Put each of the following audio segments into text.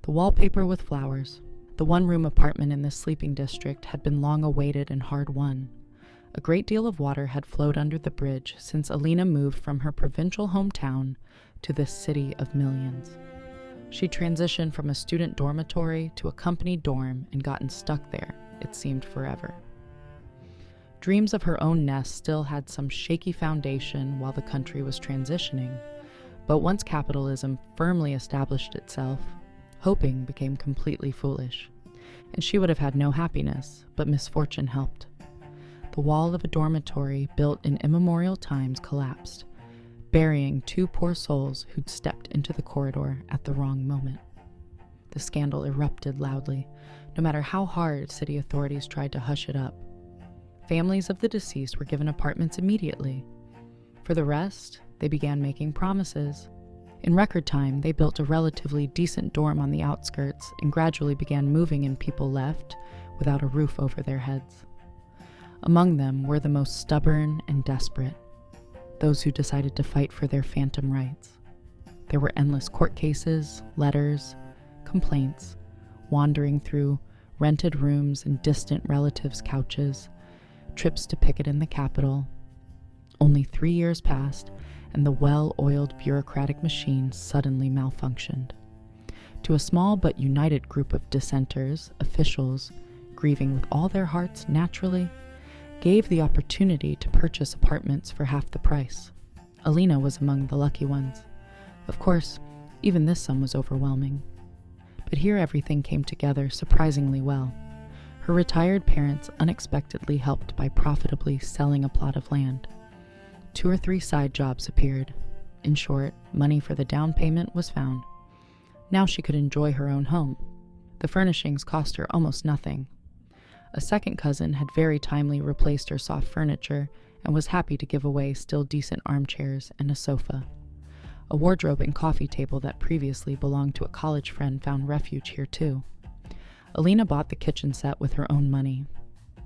The wallpaper with flowers. The one-room apartment in this sleeping district had been long awaited and hard won. A great deal of water had flowed under the bridge since Alina moved from her provincial hometown to this city of millions. She transitioned from a student dormitory to a company dorm and gotten stuck there, it seemed forever. Dreams of her own nest still had some shaky foundation while the country was transitioning, but once capitalism firmly established itself, hoping became completely foolish, and she would have had no happiness, but misfortune helped. The wall of a dormitory built in immemorial times collapsed, burying two poor souls who'd stepped into the corridor at the wrong moment. The scandal erupted loudly, no matter how hard city authorities tried to hush it up. Families of the deceased were given apartments immediately. For the rest, they began making promises. In record time, they built a relatively decent dorm on the outskirts and gradually began moving in people left without a roof over their heads. Among them were the most stubborn and desperate, those who decided to fight for their phantom rights. There were endless court cases, letters, complaints, wandering through rented rooms and distant relatives' couches, trips to picket in the Capitol. Only 3 years passed, and the well-oiled bureaucratic machine suddenly malfunctioned. To a small but united group of dissenters, officials, grieving with all their hearts naturally, gave the opportunity to purchase apartments for half the price. Alina was among the lucky ones. Of course, even this sum was overwhelming. But here everything came together surprisingly well. Her retired parents unexpectedly helped by profitably selling a plot of land. 2 or 3 side jobs appeared. In short, money for the down payment was found. Now she could enjoy her own home. The furnishings cost her almost nothing. A second cousin had very timely replaced her soft furniture and was happy to give away still decent armchairs and a sofa. A wardrobe and coffee table that previously belonged to a college friend found refuge here too. Alina bought the kitchen set with her own money.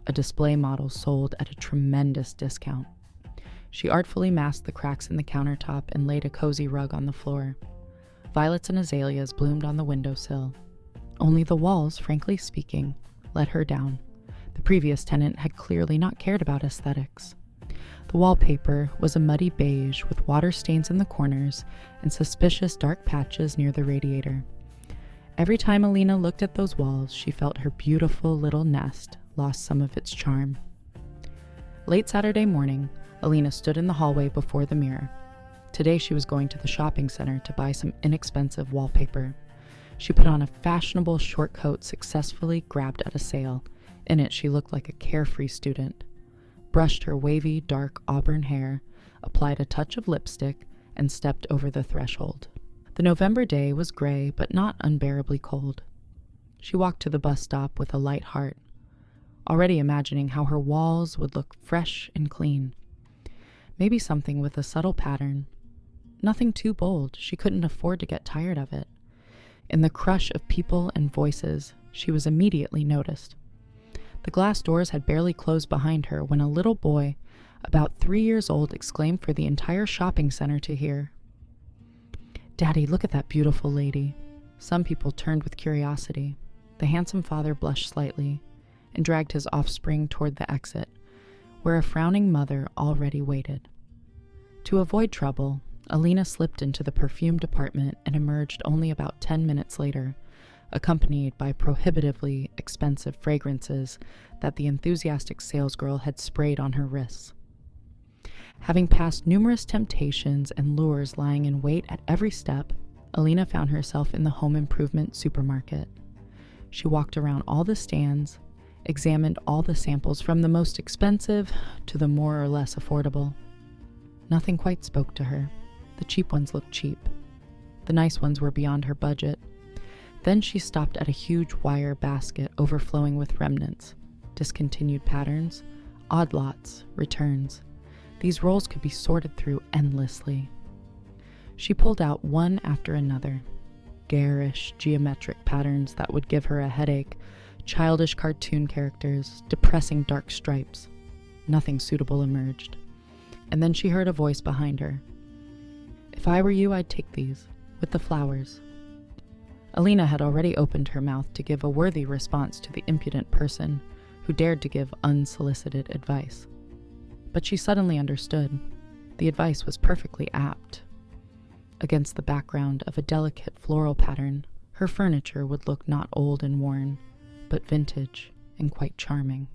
A display model sold at a tremendous discount. She artfully masked the cracks in the countertop and laid a cozy rug on the floor. Violets and azaleas bloomed on the windowsill. Only the walls, frankly speaking, let her down. The previous tenant had clearly not cared about aesthetics. The wallpaper was a muddy beige with water stains in the corners and suspicious dark patches near the radiator. Every time Alina looked at those walls, she felt her beautiful little nest lost some of its charm. Late Saturday morning, Alina stood in the hallway before the mirror. Today she was going to the shopping center to buy some inexpensive wallpaper. She put on a fashionable short coat successfully grabbed at a sale. In it, she looked like a carefree student. Brushed her wavy, dark auburn hair, applied a touch of lipstick, and stepped over the threshold. The November day was gray, but not unbearably cold. She walked to the bus stop with a light heart, already imagining how her walls would look fresh and clean. Maybe something with a subtle pattern. Nothing too bold. She couldn't afford to get tired of it. In the crush of people and voices, she was immediately noticed. The glass doors had barely closed behind her when a little boy, about 3 years old, exclaimed for the entire shopping center to hear. "Daddy, look at that beautiful lady." Some people turned with curiosity. The handsome father blushed slightly and dragged his offspring toward the exit, where a frowning mother already waited. To avoid trouble, Alina slipped into the perfumed apartment and emerged only about 10 minutes later, accompanied by prohibitively expensive fragrances that the enthusiastic salesgirl had sprayed on her wrists. Having passed numerous temptations and lures lying in wait at every step, Alina found herself in the home improvement supermarket. She walked around all the stands, examined all the samples from the most expensive to the more or less affordable. Nothing quite spoke to her. The cheap ones looked cheap. The nice ones were beyond her budget. Then she stopped at a huge wire basket overflowing with remnants, discontinued patterns, odd lots, returns. These rolls could be sorted through endlessly. She pulled out one after another. Garish, geometric patterns that would give her a headache, childish cartoon characters, depressing dark stripes. Nothing suitable emerged. And then she heard a voice behind her. "If I were you, I'd take these, with the flowers." Alina had already opened her mouth to give a worthy response to the impudent person who dared to give unsolicited advice. But she suddenly understood. The advice was perfectly apt. Against the background of a delicate floral pattern, her furniture would look not old and worn, but vintage and quite charming.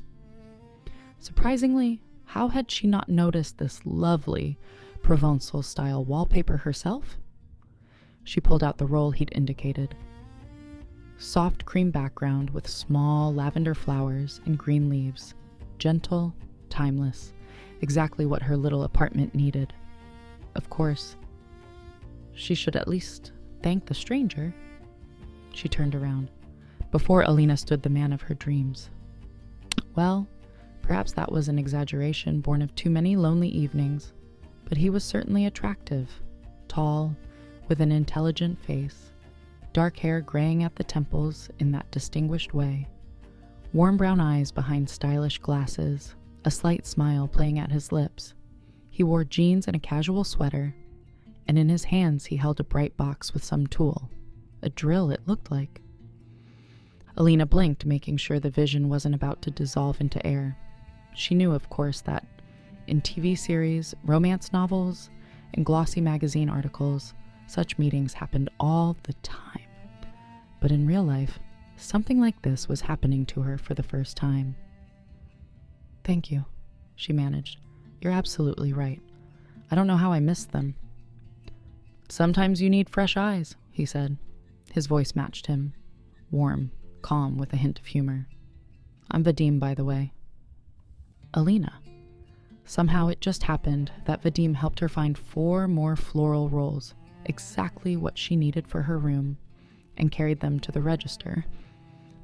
Surprisingly, how had she not noticed this lovely Provençal-style wallpaper herself? She pulled out the roll he'd indicated. Soft cream background with small lavender flowers and green leaves. Gentle, timeless, exactly what her little apartment needed. Of course, she should at least thank the stranger. She turned around. Before Alina stood the man of her dreams. Well, perhaps that was an exaggeration born of too many lonely evenings, but he was certainly attractive, tall, with an intelligent face, dark hair graying at the temples in that distinguished way, warm brown eyes behind stylish glasses, a slight smile playing at his lips. He wore jeans and a casual sweater, and in his hands he held a bright box with some tool, a drill it looked like. Alina blinked, making sure the vision wasn't about to dissolve into air. She knew, of course, that in TV series, romance novels, and glossy magazine articles, such meetings happened all the time. But in real life, something like this was happening to her for the first time. "Thank you," she managed. "You're absolutely right. I don't know how I missed them." "Sometimes you need fresh eyes," he said. His voice matched him, warm, calm, with a hint of humor. "I'm Vadim, by the way." Alina. Somehow it just happened that Vadim helped her find 4 more floral rolls, exactly what she needed for her room, and carried them to the register.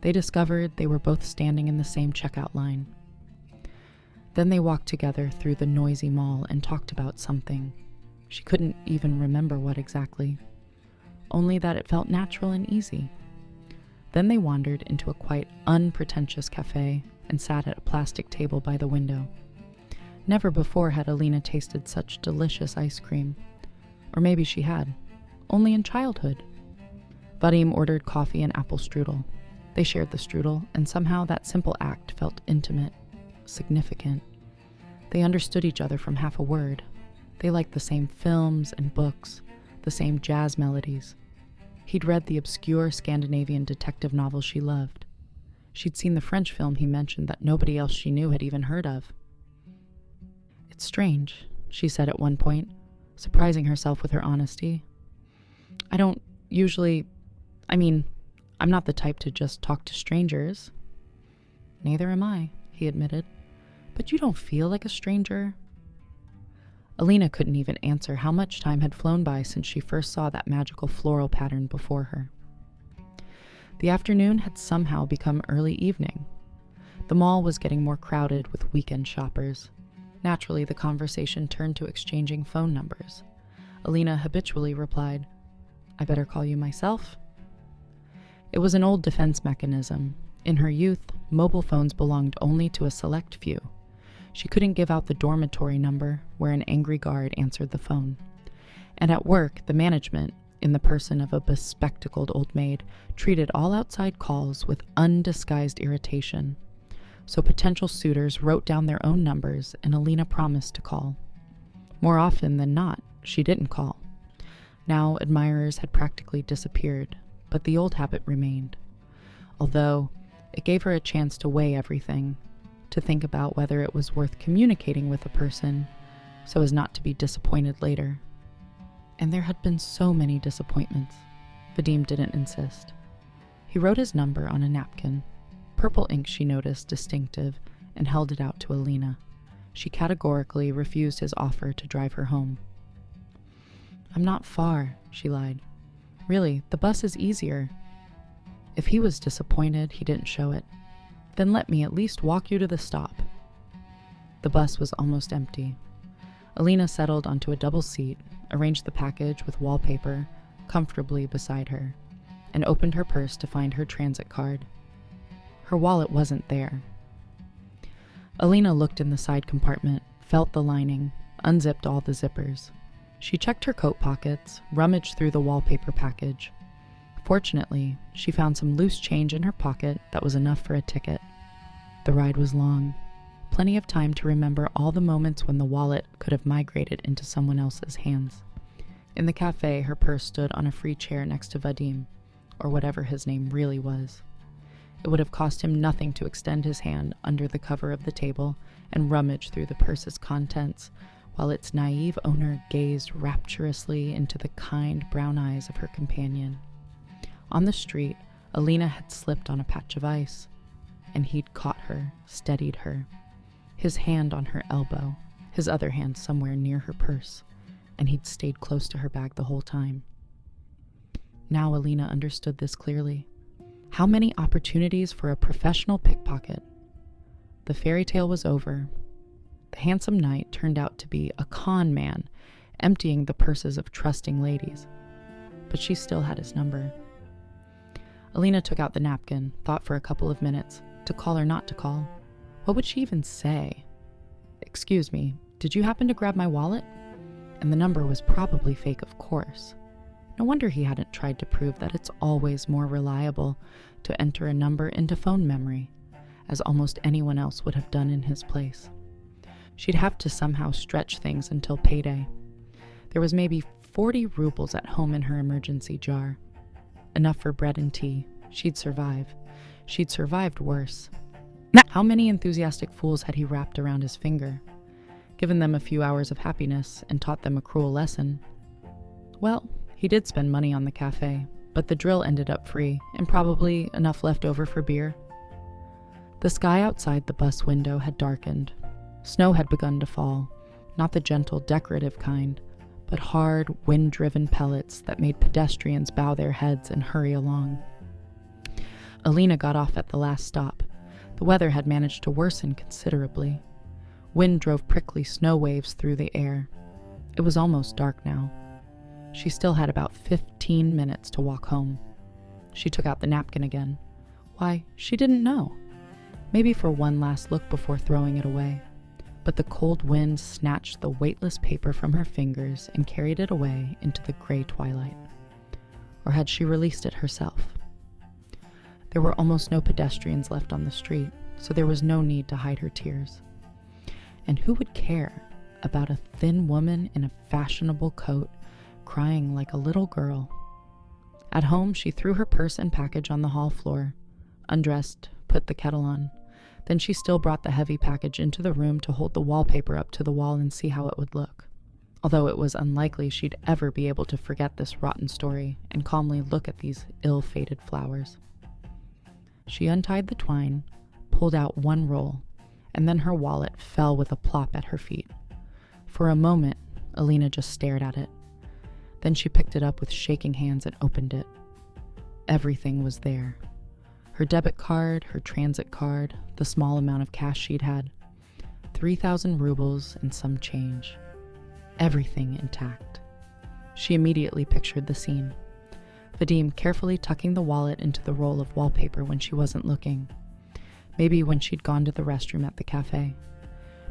They discovered they were both standing in the same checkout line. Then they walked together through the noisy mall and talked about something. She couldn't even remember what exactly, only that it felt natural and easy. Then they wandered into a quite unpretentious cafe and sat at a plastic table by the window. Never before had Alina tasted such delicious ice cream. Or maybe she had, only in childhood. Vadim ordered coffee and apple strudel. They shared the strudel, and somehow that simple act felt intimate, significant. They understood each other from half a word. They liked the same films and books, the same jazz melodies. He'd read the obscure Scandinavian detective novels she loved. She'd seen the French film he mentioned that nobody else she knew had even heard of. "It's strange," she said at one point, surprising herself with her honesty. "I don't usually... I'm not the type to just talk to strangers." "Neither am I," he admitted. "But you don't feel like a stranger." Alina couldn't even answer how much time had flown by since she first saw that magical floral pattern before her. The afternoon had somehow become early evening. The mall was getting more crowded with weekend shoppers. Naturally, the conversation turned to exchanging phone numbers. Alina habitually replied, "I better call you myself." It was an old defense mechanism. In her youth, mobile phones belonged only to a select few. She couldn't give out the dormitory number where an angry guard answered the phone. And at work, the management, in the person of a bespectacled old maid, treated all outside calls with undisguised irritation. So potential suitors wrote down their own numbers, and Alina promised to call. More often than not, she didn't call. Now admirers had practically disappeared, but the old habit remained. Although it gave her a chance to weigh everything, to think about whether it was worth communicating with a person so as not to be disappointed later. And there had been so many disappointments. Vadim didn't insist. He wrote his number on a napkin. Purple ink, she noticed, distinctive, and held it out to Alina. She categorically refused his offer to drive her home. "I'm not far," she lied. "Really, the bus is easier." If he was disappointed, he didn't show it. "Then let me at least walk you to the stop." The bus was almost empty. Alina settled onto a double seat, arranged the package with wallpaper comfortably beside her, and opened her purse to find her transit card. Her wallet wasn't there. Alina looked in the side compartment, felt the lining, unzipped all the zippers. She checked her coat pockets, rummaged through the wallpaper package. Fortunately, she found some loose change in her pocket that was enough for a ticket. The ride was long, plenty of time to remember all the moments when the wallet could have migrated into someone else's hands. In the cafe, her purse stood on a free chair next to Vadim, or whatever his name really was. It would have cost him nothing to extend his hand under the cover of the table and rummage through the purse's contents, while its naive owner gazed rapturously into the kind brown eyes of her companion. On the street, Alina had slipped on a patch of ice, and he'd caught her, steadied her, his hand on her elbow, his other hand somewhere near her purse, and he'd stayed close to her bag the whole time. Now Alina understood this clearly. How many opportunities for a professional pickpocket? The fairy tale was over. The handsome knight turned out to be a con man, emptying the purses of trusting ladies. But she still had his number. Alina took out the napkin, thought for a couple of minutes, to call or not to call. What would she even say? "Excuse me, did you happen to grab my wallet?" And the number was probably fake, of course. No wonder he hadn't tried to prove that it's always more reliable to enter a number into phone memory, as almost anyone else would have done in his place. She'd have to somehow stretch things until payday. There was maybe 40 rubles at home in her emergency jar. Enough for bread and tea. She'd survive. She'd survived worse. How many enthusiastic fools had he wrapped around his finger? Given them a few hours of happiness and taught them a cruel lesson? Well, he did spend money on the cafe, but the drill ended up free, and probably enough left over for beer. The sky outside the bus window had darkened. Snow had begun to fall, not the gentle, decorative kind, but hard, wind-driven pellets that made pedestrians bow their heads and hurry along. Alina got off at the last stop. The weather had managed to worsen considerably. Wind drove prickly snow waves through the air. It was almost dark now. She still had about 15 minutes to walk home. She took out the napkin again. Why, she didn't know. Maybe for one last look before throwing it away. But the cold wind snatched the weightless paper from her fingers and carried it away into the gray twilight. Or had she released it herself? There were almost no pedestrians left on the street, so there was no need to hide her tears. And who would care about a thin woman in a fashionable coat crying like a little girl? At home, she threw her purse and package on the hall floor, undressed, put the kettle on. Then she still brought the heavy package into the room to hold the wallpaper up to the wall and see how it would look. Although it was unlikely she'd ever be able to forget this rotten story and calmly look at these ill-fated flowers. She untied the twine, pulled out one roll, and then her wallet fell with a plop at her feet. For a moment, Alina just stared at it. Then she picked it up with shaking hands and opened it. Everything was there. Her debit card, her transit card, the small amount of cash she'd had. 3,000 rubles and some change. Everything intact. She immediately pictured the scene. Vadim carefully tucking the wallet into the roll of wallpaper when she wasn't looking. Maybe when she'd gone to the restroom at the cafe.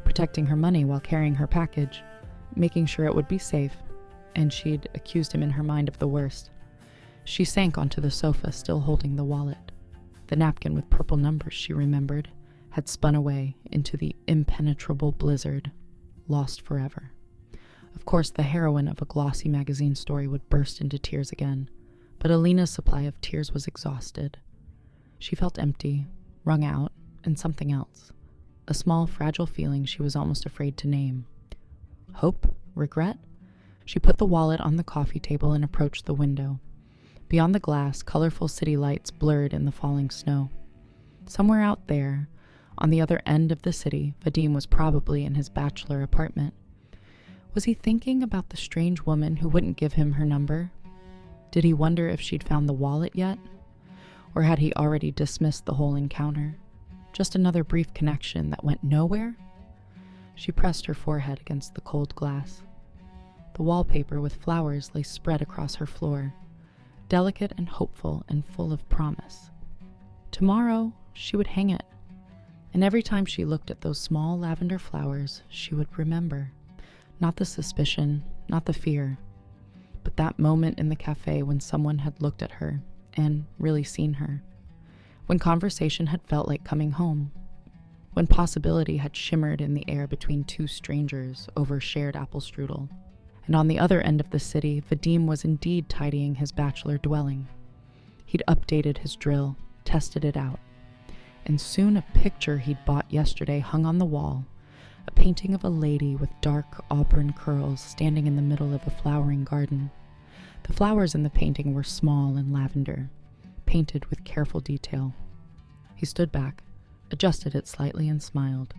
Protecting her money while carrying her package, making sure it would be safe, and she'd accused him in her mind of the worst. She sank onto the sofa, still holding the wallet. The napkin with purple numbers, she remembered, had spun away into the impenetrable blizzard, lost forever. Of course, the heroine of a glossy magazine story would burst into tears again, but Alina's supply of tears was exhausted. She felt empty, wrung out, and something else. A small, fragile feeling she was almost afraid to name. Hope? Regret? She put the wallet on the coffee table and approached the window. Beyond the glass, colorful city lights blurred in the falling snow. Somewhere out there, on the other end of the city, Vadim was probably in his bachelor apartment. Was he thinking about the strange woman who wouldn't give him her number? Did he wonder if she'd found the wallet yet? Or had he already dismissed the whole encounter? Just another brief connection that went nowhere? She pressed her forehead against the cold glass. The wallpaper with flowers lay spread across her floor, delicate and hopeful and full of promise. Tomorrow, she would hang it. And every time she looked at those small lavender flowers, she would remember. Not the suspicion, not the fear, but that moment in the cafe when someone had looked at her and really seen her. When conversation had felt like coming home. When possibility had shimmered in the air between two strangers over shared apple strudel. And on the other end of the city, Vadim was indeed tidying his bachelor dwelling. He'd updated his drill, tested it out. And soon a picture he'd bought yesterday hung on the wall, a painting of a lady with dark auburn curls standing in the middle of a flowering garden. The flowers in the painting were small and lavender, painted with careful detail. He stood back, adjusted it slightly, and smiled.